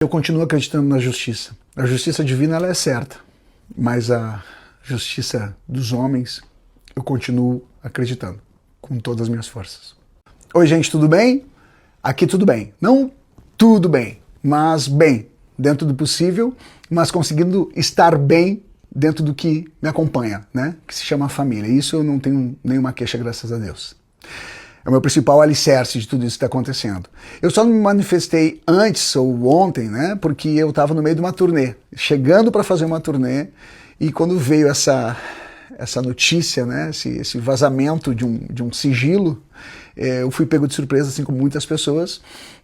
Eu continuo acreditando na justiça. A justiça divina ela é certa, mas a justiça dos homens eu continuo acreditando com todas as minhas forças. Oi gente, tudo bem? Aqui tudo bem. Não tudo bem, mas bem, dentro do possível, mas conseguindo estar bem dentro do que me acompanha, né? Que se chama família. Isso eu não tenho nenhuma queixa, graças a Deus. É o meu principal alicerce de tudo isso que está acontecendo. Eu só não me manifestei antes ou ontem, né? Porque eu estava no meio de uma turnê, chegando para fazer uma turnê, e quando veio essa notícia, né? Esse vazamento de um sigilo, eu fui pego de surpresa, assim como muitas pessoas,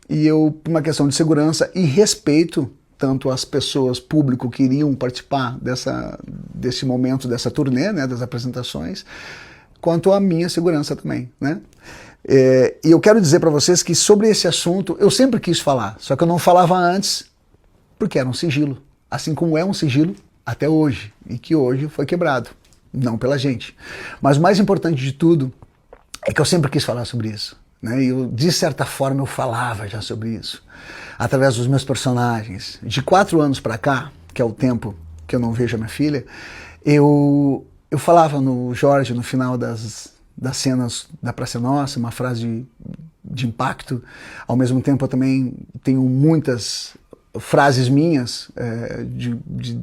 e eu, por uma questão de segurança e respeito, tanto as pessoas, público, que iriam participar desse momento, dessa turnê, né? Das apresentações, quanto a minha segurança também, né? E eu quero dizer para vocês que sobre esse assunto eu sempre quis falar, só que eu não falava antes porque era um sigilo, assim como é um sigilo até hoje, e que hoje foi quebrado, não pela gente. Mas o mais importante de tudo é que eu sempre quis falar sobre isso, né? E eu, de certa forma, eu falava já sobre isso, através dos meus personagens. De 4 anos para cá, que é o tempo que eu não vejo a minha filha, eu falava no Jorge, no final das cenas da Praça Nossa, uma frase de impacto. Ao mesmo tempo eu também tenho muitas frases minhas, de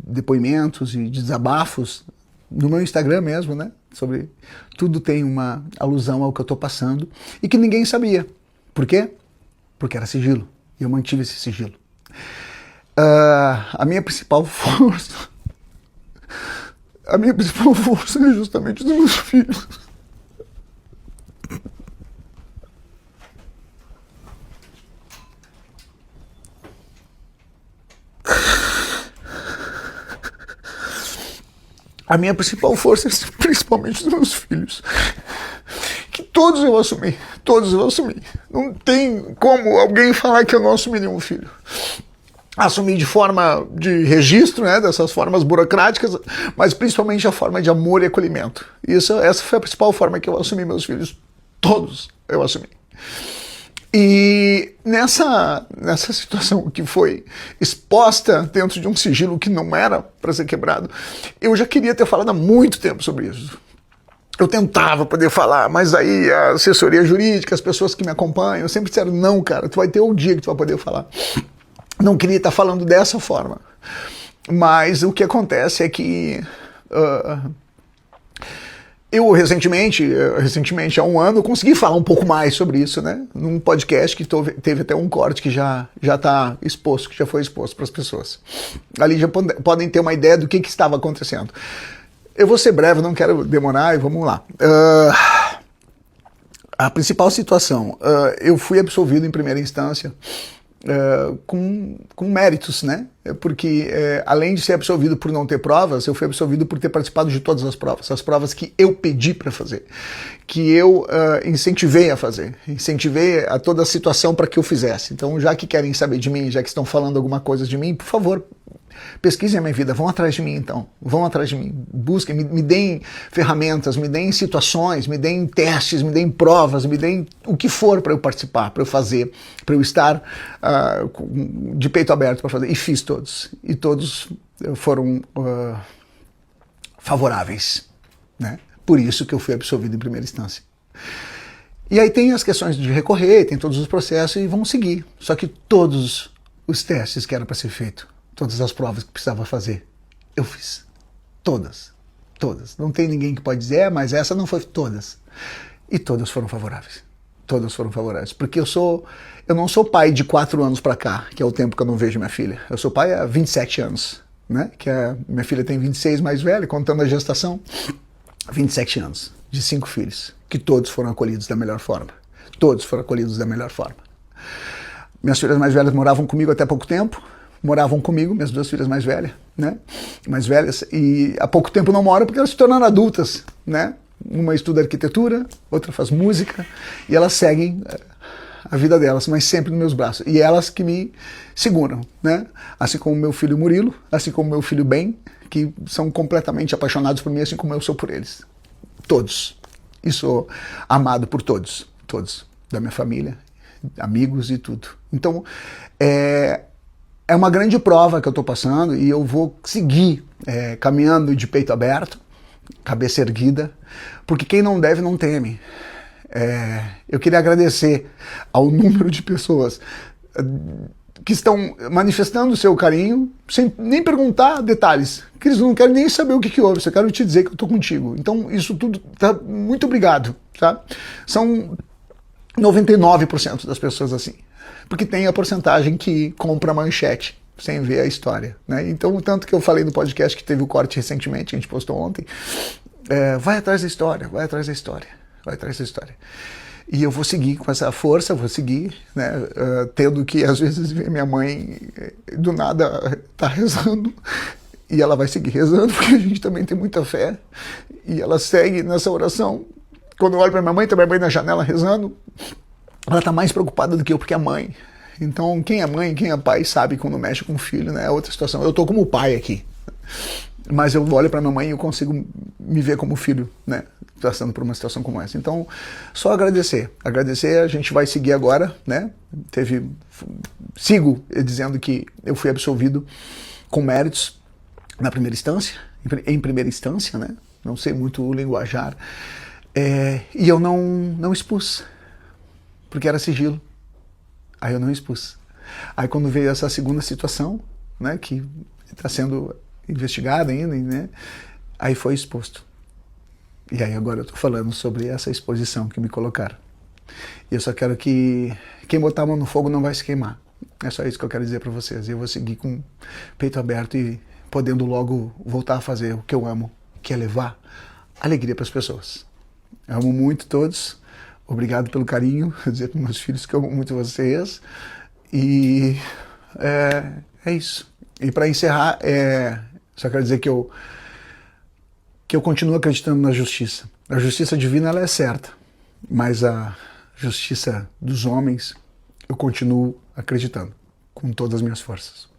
depoimentos e de desabafos no meu Instagram mesmo, né? Sobre tudo tem uma alusão ao que eu estou passando e que ninguém sabia. Por quê? Porque era sigilo e eu mantive esse sigilo. A minha principal força é justamente dos meus filhos. A minha principal força é principalmente dos meus filhos. Que todos eu assumi. Não tem como alguém falar que eu não assumi nenhum filho. Assumi de forma de registro, né, dessas formas burocráticas, mas principalmente a forma de amor e acolhimento. Essa foi a principal forma que eu assumi meus filhos. Todos eu assumi. E nessa situação que foi exposta dentro de um sigilo que não era para ser quebrado, eu já queria ter falado há muito tempo sobre isso. Eu tentava poder falar, mas aí a assessoria jurídica, as pessoas que me acompanham, sempre disseram, não, cara, tu vai ter um dia que tu vai poder falar. Não queria estar falando dessa forma. Mas o que acontece é que eu recentemente, há um ano, eu consegui falar um pouco mais sobre isso, né? Num podcast que teve até um corte que já está exposto, que já foi exposto para as pessoas. Ali já podem ter uma ideia do que estava acontecendo. Eu vou ser breve, não quero demorar, e vamos lá. A principal situação, eu fui absolvido em primeira instância com méritos, né? Porque além de ser absolvido por não ter provas, eu fui absolvido por ter participado de todas as provas que eu pedi para fazer, que eu incentivei a fazer, incentivei a toda a situação para que eu fizesse. Então, já que querem saber de mim, já que estão falando alguma coisa de mim, por favor, pesquisem a minha vida, vão atrás de mim então, vão atrás de mim, busquem, me deem ferramentas, me deem situações, me deem testes, me deem provas, me deem o que for para eu participar, para eu fazer, para eu estar de peito aberto para fazer. E fiz todos, e todos foram favoráveis, né? Por isso que eu fui absolvido em primeira instância. E aí tem as questões de recorrer, tem todos os processos e vão seguir, só que todos os testes que eram para ser feito, todas as provas que precisava fazer, eu fiz. Todas. Não tem ninguém que pode dizer, mas essa não foi todas. E todas foram favoráveis. Todas foram favoráveis. Porque eu não sou pai de 4 anos para cá, que é o tempo que eu não vejo minha filha. Eu sou pai há 27 anos, né? Que minha filha tem 26 mais velha, contando a gestação. 27 anos, de 5 filhos, que todos foram acolhidos da melhor forma. Todos foram acolhidos da melhor forma. Minhas filhas mais velhas moravam comigo até pouco tempo. Moravam comigo, minhas 2 filhas mais velhas, né? Mais velhas, e há pouco tempo não moram porque elas se tornaram adultas, né? Uma estuda arquitetura, outra faz música, e elas seguem a vida delas, mas sempre nos meus braços. E elas que me seguram, né? Assim como meu filho Murilo, assim como meu filho Ben, que são completamente apaixonados por mim, assim como eu sou por eles. Todos. E sou amado por todos, da minha família, amigos e tudo. Então, É uma grande prova que eu estou passando e eu vou seguir caminhando de peito aberto, cabeça erguida, porque quem não deve não teme. Eu queria agradecer ao número de pessoas que estão manifestando o seu carinho, sem nem perguntar detalhes, que eles não querem nem saber o que houve, só quero te dizer que eu estou contigo. Então isso tudo, tá, muito obrigado. Tá? São 99% das pessoas assim, porque tem a porcentagem que compra manchete sem ver a história, né? Então, tanto que eu falei no podcast que teve o corte recentemente, que a gente postou ontem, vai atrás da história, vai atrás da história, vai atrás da história. E eu vou seguir com essa força, vou seguir, né, tendo que às vezes ver minha mãe do nada tá rezando, e ela vai seguir rezando, porque a gente também tem muita fé, e ela segue nessa oração. Quando eu olho para minha mãe, tá minha mãe na janela rezando, ela tá mais preocupada do que eu, porque é mãe. Então, quem é mãe, quem é pai, sabe quando mexe com o filho, né? É outra situação. Eu tô como pai aqui, mas eu olho para minha mãe e eu consigo me ver como filho, né? Passando por uma situação como essa. Então, só agradecer. Agradecer, a gente vai seguir agora, né? Sigo dizendo que eu fui absolvido com méritos na primeira instância, em primeira instância, né? Não sei muito o linguajar. E eu não expus, porque era sigilo. Aí eu não expus. Aí quando veio essa segunda situação, né, que está sendo investigada ainda, né, aí foi exposto. E aí agora eu estou falando sobre essa exposição que me colocaram. E eu só quero que quem botar a mão no fogo não vai se queimar. É só isso que eu quero dizer para vocês. Eu vou seguir com o peito aberto e podendo logo voltar a fazer o que eu amo, que é levar alegria para as pessoas. Eu amo muito todos. Obrigado pelo carinho, vou dizer para meus filhos que eu amo muito vocês. E é isso. E para encerrar, só quero dizer que eu continuo acreditando na justiça. A justiça divina ela é certa, mas a justiça dos homens eu continuo acreditando com todas as minhas forças.